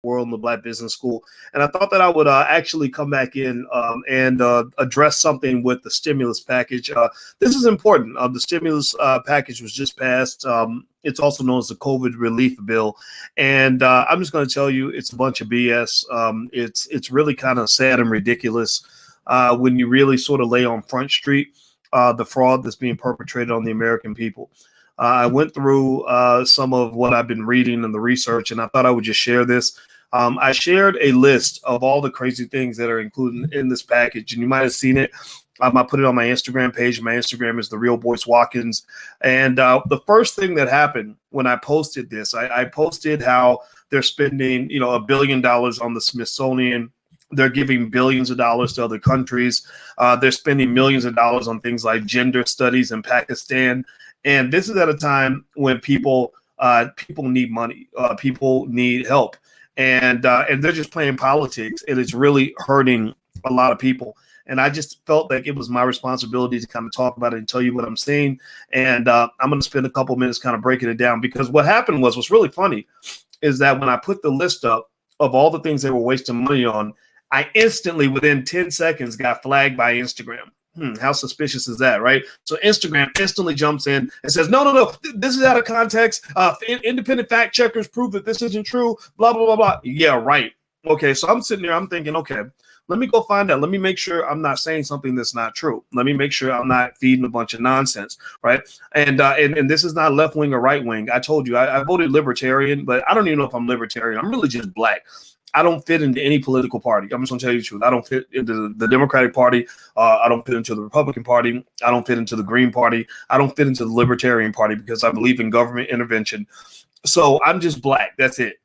world in the Black Business School. And I thought that I would actually come back in and address something with the stimulus package. This is important. The stimulus package was just passed. It's also known as the COVID relief bill. And I'm just going to tell you, it's a bunch of BS. It's really kind of sad and ridiculous when you really sort of lay on Front Street the fraud that's being perpetrated on the American people. I went through some of what I've been reading and the research, and I thought I would just share this. I shared a list of all the crazy things that are included in this package, and you might have seen it. I put it on my Instagram page. My Instagram is The Real Boyce Watkins. And the first thing that happened when I posted this, I posted how they're spending, $1 billion on the Smithsonian. They're giving billions of dollars to other countries. They're spending millions of dollars on things like gender studies in Pakistan. And this is at a time when people need money, people need help, and they're just playing politics, and it's really hurting a lot of people. And I just felt like it was my responsibility to kind of talk about it and tell you what I'm seeing. And I'm going to spend a couple minutes kind of breaking it down, because what happened what's really funny is that when I put the list up of all the things they were wasting money on, I instantly, within 10 seconds, got flagged by Instagram. How suspicious is that, right? So Instagram instantly jumps in and says, no, this is out of context. Independent fact checkers prove that this isn't true, blah, blah, blah, blah. Yeah, right. Okay, so I'm sitting there, I'm thinking, okay, let me go find out. Let me make sure I'm not saying something that's not true. Let me make sure I'm not feeding a bunch of nonsense, right? And this is not left wing or right wing. I told you, I voted libertarian, but I don't even know if I'm libertarian. I'm really just black. I don't fit into any political party. I'm just going to tell you the truth. I don't fit into the Democratic Party. I don't fit into the Republican Party. I don't fit into the Green Party. I don't fit into the Libertarian Party because I believe in government intervention. So I'm just black. That's it.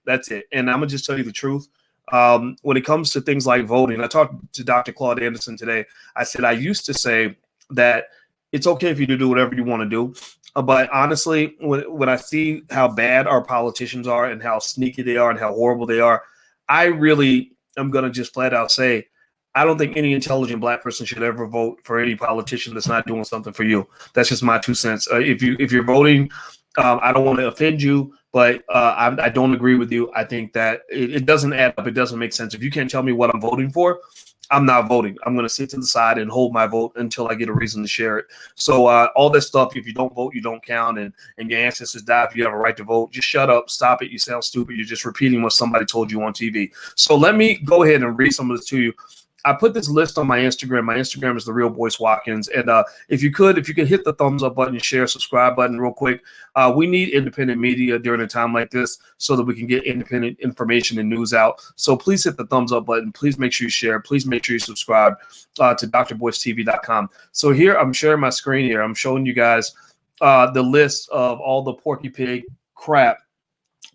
And I'm going to just tell you the truth. When it comes to things like voting, I talked to Dr. Claude Anderson today. I said I used to say that it's okay for you to do whatever you want to do. But honestly, when I see how bad our politicians are and how sneaky they are and how horrible they are, I really am going to just flat out say, I don't think any intelligent black person should ever vote for any politician that's not doing something for you. That's just my 2 cents. If you're voting, I don't want to offend you, but I don't agree with you. I think that it doesn't add up. It doesn't make sense. If you can't tell me what I'm voting for, I'm not voting. I'm going to sit to the side and hold my vote until I get a reason to share it. So all this stuff, if you don't vote, you don't count, and your ancestors died if you have a right to vote, just shut up, stop it. You sound stupid. You're just repeating what somebody told you on TV. So let me go ahead and read some of this to you. I put this list on my Instagram. My Instagram is The Real Boyce Watkins. And if you could hit the thumbs up button, share, subscribe button real quick. We need independent media during a time like this so that we can get independent information and news out. So please hit the thumbs up button. Please make sure you share. Please make sure you subscribe to drboycetv.com. So here, I'm sharing my screen here. I'm showing you guys the list of all the Porky Pig crap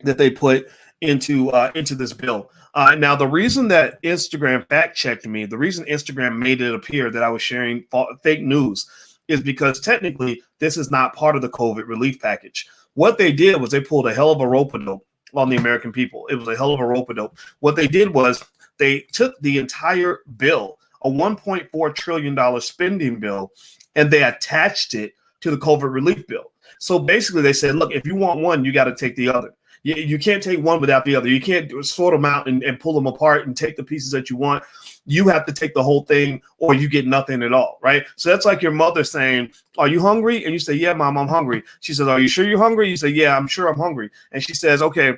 that they put into this bill. Now, the reason that Instagram fact-checked me, the reason Instagram made it appear that I was sharing fake news is because technically this is not part of the COVID relief package. What they did was they pulled a hell of a rope-a-dope on the American people. It was a hell of a rope-a-dope. What they did was they took the entire bill, a $1.4 trillion spending bill, and they attached it to the COVID relief bill. So basically they said, look, if you want one, you got to take the other. You can't take one without the other. You can't sort them out and pull them apart and take the pieces that you want. You have to take the whole thing or you get nothing at all, right? So that's like your mother saying, are you hungry? And you say, yeah, Mom, I'm hungry. She says, are you sure you're hungry? You say, yeah, I'm sure I'm hungry. And she says, okay,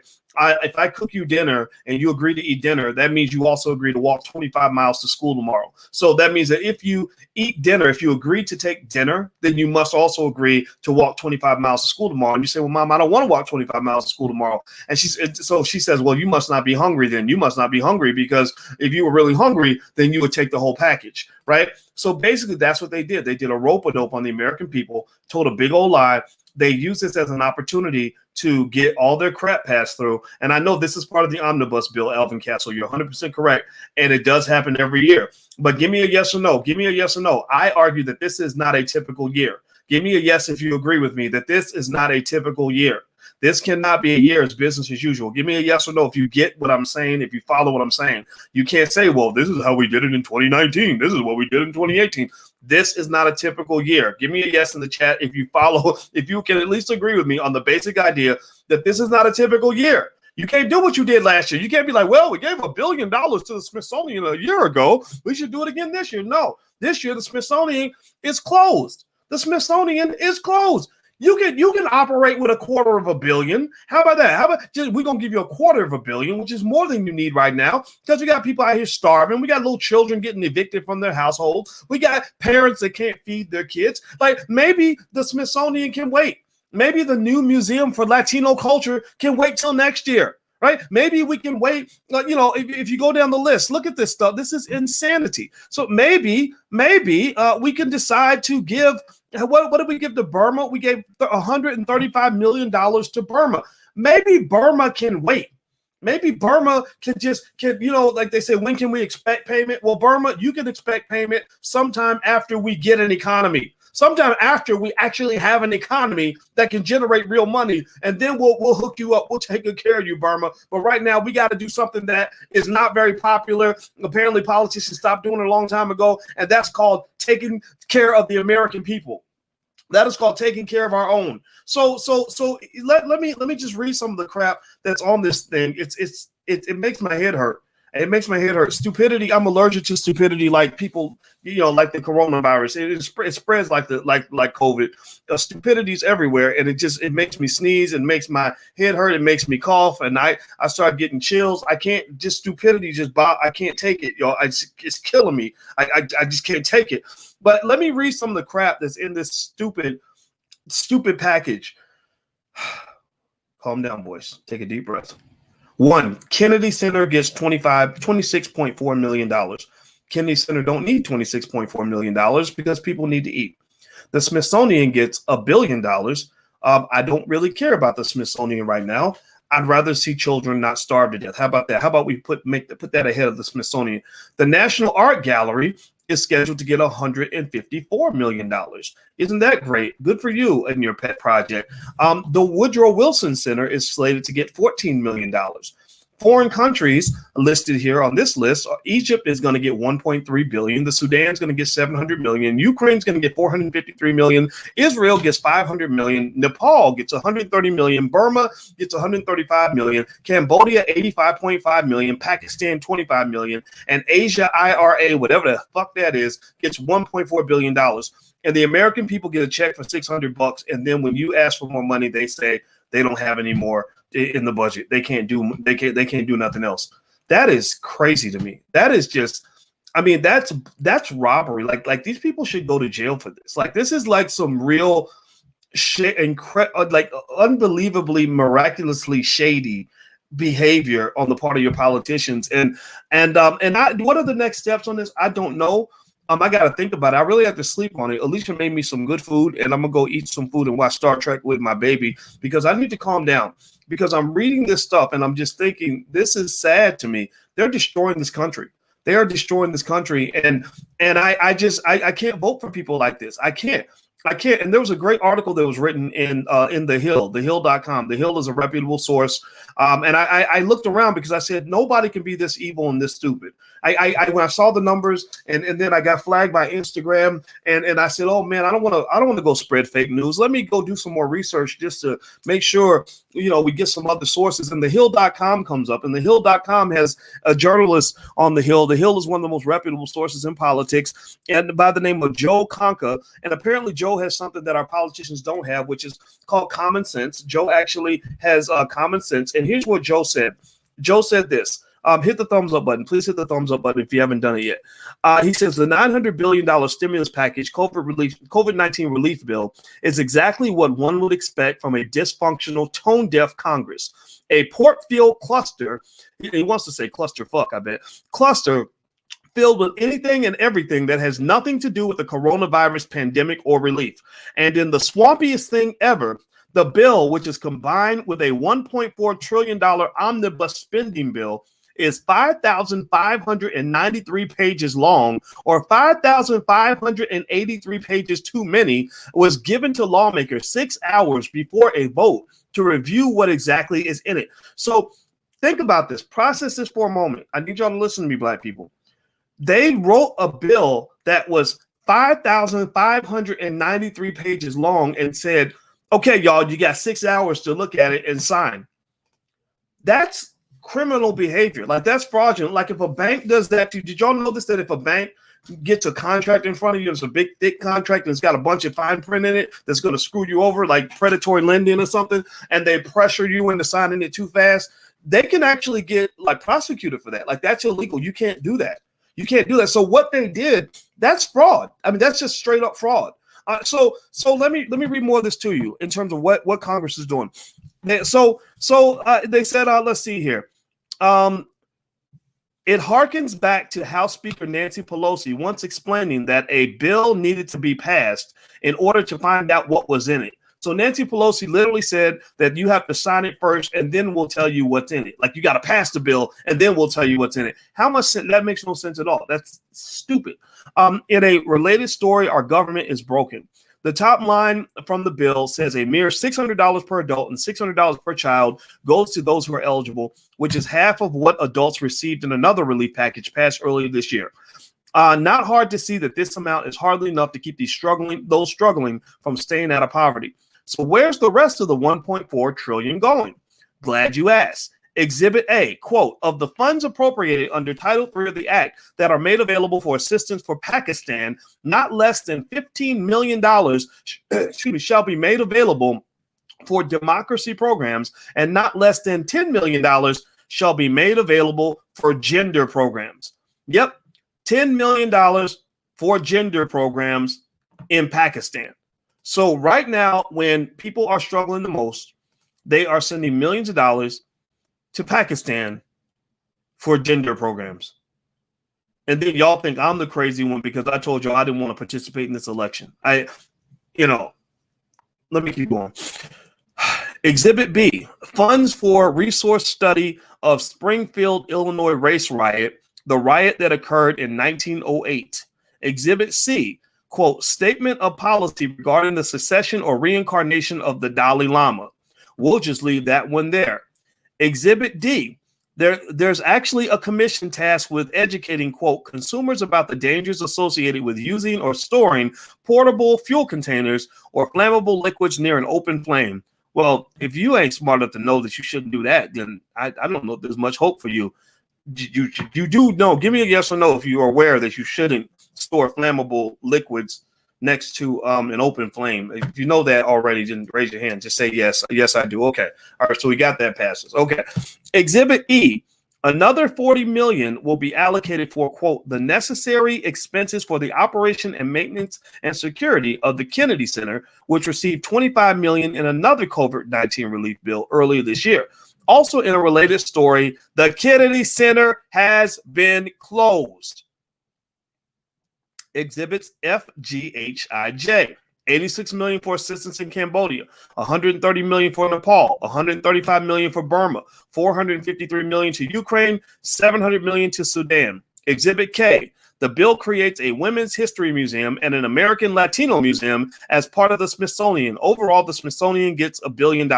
if I cook you dinner and you agree to eat dinner, that means you also agree to walk 25 miles to school tomorrow. So that means that if you eat dinner, if you agree to take dinner, then you must also agree to walk 25 miles to school tomorrow. And you say, well, Mom, I don't want to walk 25 miles to school tomorrow. And she says, well, you must not be hungry then. You must not be hungry, because if you were really hungry, then you would take the whole package, right? So basically that's what they did. They did a rope-a-dope on the American people, told a big old lie. They used this as an opportunity to get all their crap passed through. And I know this is part of the omnibus bill, Alvin Castle. You're 100% correct. And it does happen every year. But give me a yes or no. Give me a yes or no. I argue that this is not a typical year. Give me a yes if you agree with me that this is not a typical year. This cannot be a year as business as usual. Give me a yes or no if you get what I'm saying, if you follow what I'm saying. You can't say, well, this is how we did it in 2019. This is what we did in 2018. This is not a typical year. Give me a yes in the chat if you follow, if you can at least agree with me on the basic idea that this is not a typical year. You can't do what you did last year. You can't be like, well, we gave $1 billion to the Smithsonian a year ago. We should do it again this year. No, this year the Smithsonian is closed. The Smithsonian is closed. You can operate with $250 million. How about that? How about we're gonna give you $250 million, which is more than you need right now, because we got people out here starving. We got little children getting evicted from their household. We got parents that can't feed their kids. Like, maybe the Smithsonian can wait. Maybe the new museum for Latino culture can wait till next year, right? Maybe we can wait. If you go down the list, look at this stuff. This is insanity. So maybe we can decide to give. What did we give to Burma? We gave $135 million to Burma. Maybe Burma can wait. Maybe Burma can like they say, when can we expect payment? Well, Burma, you can expect payment sometime after we get an economy. Sometime after we actually have an economy that can generate real money, and then we'll hook you up. We'll take good care of you, Burma. But right now, we got to do something that is not very popular. Apparently, politicians stopped doing it a long time ago, and that's called taking care of the American people. That is called taking care of our own. So let me just read some of the crap that's on this thing. It makes my head hurt. It makes my head hurt. Stupidity. I'm allergic to stupidity, like people, like the coronavirus. It spreads like COVID. Stupidity's everywhere, and it makes me sneeze. It makes my head hurt. It makes me cough, and I start getting chills. I can't stupidity. I can't take it, y'all. It's killing me. I just can't take it. But let me read some of the crap that's in this stupid package. Calm down, boys. Take a deep breath. 1, Kennedy Center gets $26.4 million. Kennedy Center don't need $26.4 million because people need to eat. The Smithsonian gets $1 billion. I don't really care about the Smithsonian right now. I'd rather see children not starve to death. How about that? How about we put that ahead of the Smithsonian? The National Art Gallery is scheduled to get $154 million. Isn't that great? Good for you and your pet project. The Woodrow Wilson Center is slated to get $14 million. Foreign countries listed here on this list: Egypt is going to get $1.3 billion. The Sudan is going to get $700 million. Ukraine's going to get $453 million. Israel gets $500 million. Nepal gets $130 million. Burma gets $135 million. Cambodia $85.5 million. Pakistan $25 million. And Asia IRA, whatever the fuck that is, gets $1.4 billion. And the American people get a check for $600. And then when you ask for more money, they say they don't have any more in the budget. They can't do nothing else. That is crazy to me. That is just, that's robbery. Like these people should go to jail for this. Like, this is like some real shit and like unbelievably miraculously shady behavior on the part of your politicians. And what are the next steps on this? I don't know. I got to think about it. I really have to sleep on it. Alicia made me some good food, and I'm going to go eat some food and watch Star Trek with my baby, because I need to calm down, because I'm reading this stuff and I'm just thinking, this is sad to me. They're destroying this country. They are destroying this country. And I can't vote for people like this. I can't. And there was a great article that was written in The Hill, thehill.com. The Hill is a reputable source. And I looked around because I said, nobody can be this evil and this stupid. When I saw the numbers and then I got flagged by Instagram and I said, oh man, I don't want to go spread fake news. Let me go do some more research just to make sure, we get some other sources. And thehill.com comes up, and thehill.com has a journalist on The Hill. The Hill is one of the most reputable sources in politics, and by the name of Joe Conca. And apparently Joe has something that our politicians don't have, which is called common sense. Joe actually has common sense. And here's what Joe said. Joe said this. Hit the thumbs up button. Please hit the thumbs up button if you haven't done it yet. He says the $900 billion stimulus package, COVID-19 relief bill, is exactly what one would expect from a dysfunctional, tone-deaf Congress. A Portfield cluster, he wants to say clusterfuck, I bet, cluster filled with anything and everything that has nothing to do with the coronavirus pandemic or relief. And in the swampiest thing ever, the bill, which is combined with a $1.4 trillion omnibus spending bill, is 5,593 pages long, or 5,583 pages too many, was given to lawmakers 6 hours before a vote to review what exactly is in it. So think about this. Process this for a moment. I need y'all to listen to me, black people. They wrote a bill that was 5,593 pages long and said, okay, y'all, you got 6 hours to look at it and sign. That's criminal behavior. Like, that's fraudulent. Like, if a bank does that, did y'all notice that if a bank gets a contract in front of you, it's a big, thick contract, and it's got a bunch of fine print in it that's going to screw you over, like predatory lending or something, and they pressure you into signing it too fast, they can actually get like prosecuted for that. Like, that's illegal. You can't do that. You can't do that. So what they did, that's fraud. I mean, that's just straight up fraud. So let me read more of this to you in terms of what Congress is doing. They said, let's see here. It harkens back to House Speaker Nancy Pelosi once explaining that a bill needed to be passed in order to find out what was in it. So Nancy Pelosi literally said that you have to sign it first, and then we'll tell you what's in it. Like, you got to pass the bill, and then we'll tell you what's in it. How much sense? That makes no sense at all. That's stupid. In a related story, our government is broken. The top line from the bill says a mere $600 per adult and $600 per child goes to those who are eligible, which is half of what adults received in another relief package passed earlier this year. Not hard to see that this amount is hardly enough to keep those struggling from staying out of poverty. So where's the rest of the $1.4 trillion going? Glad you asked. Exhibit A, quote, of the funds appropriated under Title III of the Act that are made available for assistance for Pakistan, not less than $15 million shall be made available for democracy programs, and not less than $10 million shall be made available for gender programs. Yep, $10 million for gender programs in Pakistan. So right now, when people are struggling the most, they are sending millions of dollars to Pakistan for gender programs. And then y'all think I'm the crazy one because I told you I didn't want to participate in this election. Let me keep going. Exhibit B, funds for resource study of Springfield, Illinois race riot, the riot that occurred in 1908. Exhibit C, quote, statement of policy regarding the succession or reincarnation of the Dalai Lama. We'll just leave that one there. Exhibit D, there's actually a commission tasked with educating, quote, consumers about the dangers associated with using or storing portable fuel containers or flammable liquids near an open flame. Well, if you ain't smart enough to know that you shouldn't do that, then I don't know if there's much hope for you. You do know. Give me a yes or no if you are aware that you shouldn't store flammable liquids next to an open flame. If you know that already, then raise your hand. Just say yes. Yes, I do. Okay. All right. So we got that passes. Okay. Exhibit E. Another $40 million will be allocated for, quote, the necessary expenses for the operation and maintenance and security of the Kennedy Center, which received $25 million in another COVID-19 relief bill earlier this year. Also, in a related story, the Kennedy Center has been closed. Exhibits F, G, H, I, J. $86 million for assistance in Cambodia, $130 million for Nepal, $135 million for Burma, $453 million to Ukraine, $700 million to Sudan. Exhibit K. The bill creates a Women's History Museum and an American Latino Museum as part of the Smithsonian. Overall, the Smithsonian gets $1 billion.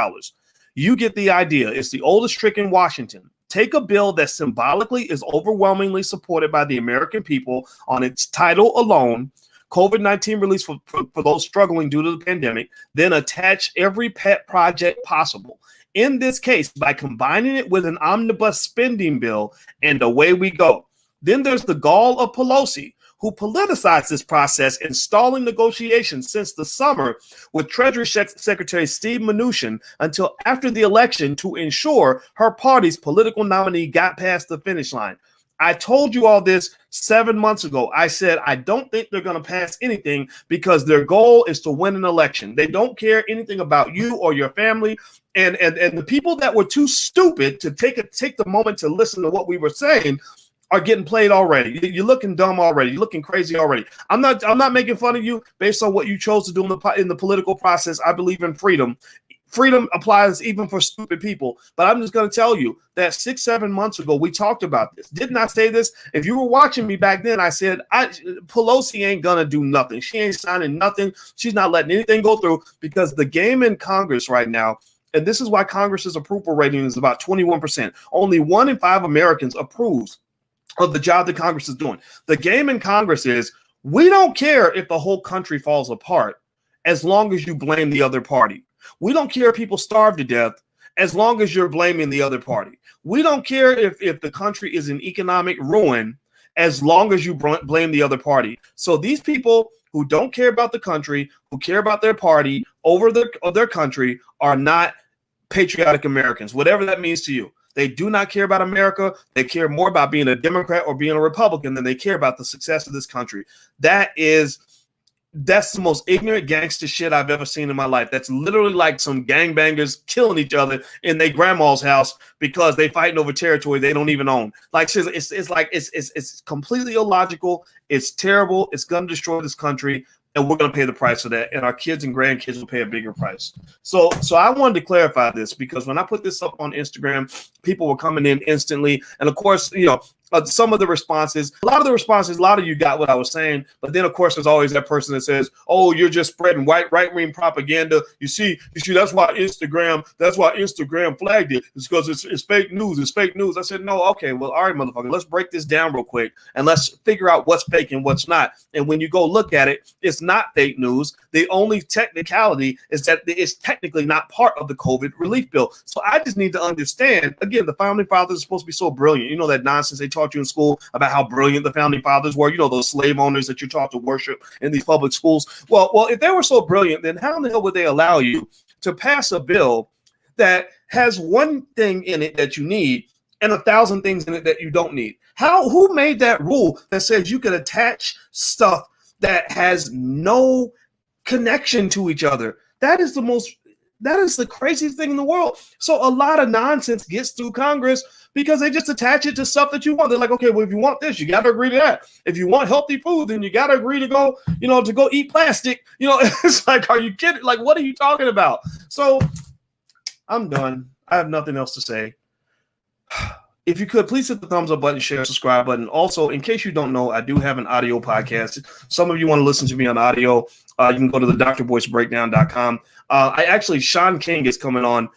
You get the idea. It's the oldest trick in Washington. Take a bill that symbolically is overwhelmingly supported by the American people on its title alone, COVID-19 relief for those struggling due to the pandemic, then attach every pet project possible. In this case, by combining it with an omnibus spending bill, and away we go. Then there's the gall of Pelosi, who politicized this process, installing negotiations since the summer with Treasury Secretary Steve Mnuchin until after the election to ensure her party's political nominee got past the finish line. I told you all this 7 months ago. I said, I don't think they're going to pass anything because their goal is to win an election. They don't care anything about you or your family. And the people that were too stupid to take the moment to listen to what we were saying are getting played already. You're looking dumb already. You're looking crazy already. I'm not making fun of you based on what you chose to do in the political process. I believe in freedom. Freedom applies even for stupid people. But I'm just going to tell you that 6-7 months ago, we talked about this. Didn't I say this? If you were watching me back then, I said, Pelosi ain't going to do nothing. She ain't signing nothing. She's not letting anything go through because the game in Congress right now, and this is why Congress's approval rating is about 21%. Only 1 in 5 Americans approves of the job that Congress is doing. The game in Congress is we don't care if the whole country falls apart as long as you blame the other party. We don't care if people starve to death as long as you're blaming the other party. We don't care if the country is in economic ruin as long as you blame the other party. So these people who don't care about the country, who care about their party over their country, are not patriotic Americans, whatever that means to you. They do not care about America. They care more about being a Democrat or being a Republican than they care about the success of this country. That's the most ignorant gangster shit I've ever seen in my life. That's literally like some gangbangers killing each other in their grandma's house because they fighting over territory they don't even own. Like it's completely illogical. It's terrible. It's gonna destroy this country, and we're gonna pay the price for that. And our kids and grandkids will pay a bigger price. So I wanted to clarify this because when I put this up on Instagram, people were coming in instantly, and of course, some of the responses, a lot of you got what I was saying, but then of course there's always that person that says, "Oh, you're just spreading right-wing propaganda. You see, that's why Instagram flagged it. It's because it's fake news. It's fake news." I said, "No, okay, well, all right, motherfucker, let's break this down real quick and let's figure out what's fake and what's not." And when you go look at it, it's not fake news. The only technicality is that it's technically not part of the COVID relief bill. So I just need to understand. Again, the founding fathers are supposed to be so brilliant. You know that nonsense they taught you in school about how brilliant the founding fathers were, those slave owners that you're taught to worship in these public schools. Well, if they were so brilliant, then how in the hell would they allow you to pass a bill that has one thing in it that you need and 1,000 things in it that you don't need? Who made that rule that says you can attach stuff that has no connection to each other? That is the craziest thing in the world. So a lot of nonsense gets through Congress because they just attach it to stuff that you want. They're like, okay, well, if you want this, you got to agree to that. If you want healthy food, then you got to agree to go eat plastic. It's like, are you kidding? Like, what are you talking about? So I'm done. I have nothing else to say. If you could, please hit the thumbs up button, share, subscribe button. Also, in case you don't know, I do have an audio podcast. Some of you want to listen to me on audio. You can go to the drboycebreakdown.com. Sean King is coming on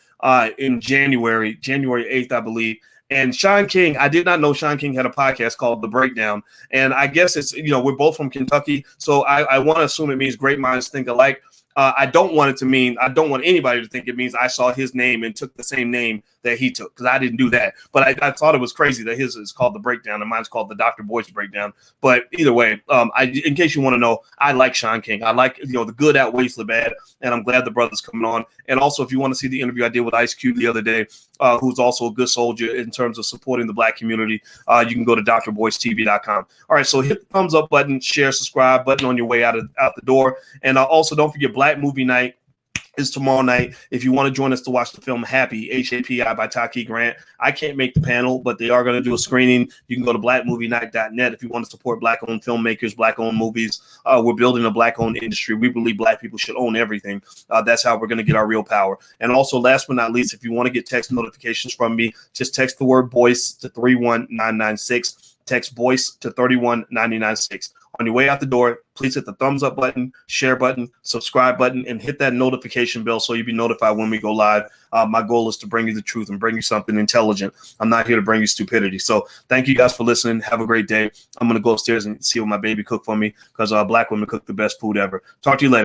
in January 8th, I believe. And Sean King, I did not know Sean King had a podcast called The Breakdown. And I guess it's, we're both from Kentucky. So I want to assume it means great minds think alike. I don't want anybody to think it means I saw his name and took the same name that he took, because I didn't do that. But I thought it was crazy that his is called The Breakdown and mine's called the Dr. Boyce Breakdown. But either way, in case you want to know, I like Sean King. I like, the good outweighs the bad, and I'm glad the brother's coming on. And also, if you want to see the interview I did with Ice Cube the other day, who's also a good soldier in terms of supporting the Black community, you can go to drboycetv.com. All right, so hit the thumbs up button, share, subscribe button on your way out the door. And also, don't forget, Black Movie Night is tomorrow night. If you want to join us to watch the film Happy, H-A-P-I, by Taki Grant. I can't make the panel, but they are going to do a screening. You can go to blackmovienight.net if you want to support Black-owned filmmakers, Black-owned movies. We're building a Black-owned industry. We believe Black people should own everything. That's how we're going to get our real power. And also, last but not least, if you want to get text notifications from me, just text the word BOYCE to 31996. Text BOYCE to 31996. On your way out the door, please hit the thumbs up button, share button, subscribe button, and hit that notification bell so you'll be notified when we go live. My goal is to bring you the truth and bring you something intelligent. I'm not here to bring you stupidity. So thank you guys for listening. Have a great day. I'm going to go upstairs and see what my baby cooked for me, because Black women cook the best food ever. Talk to you later.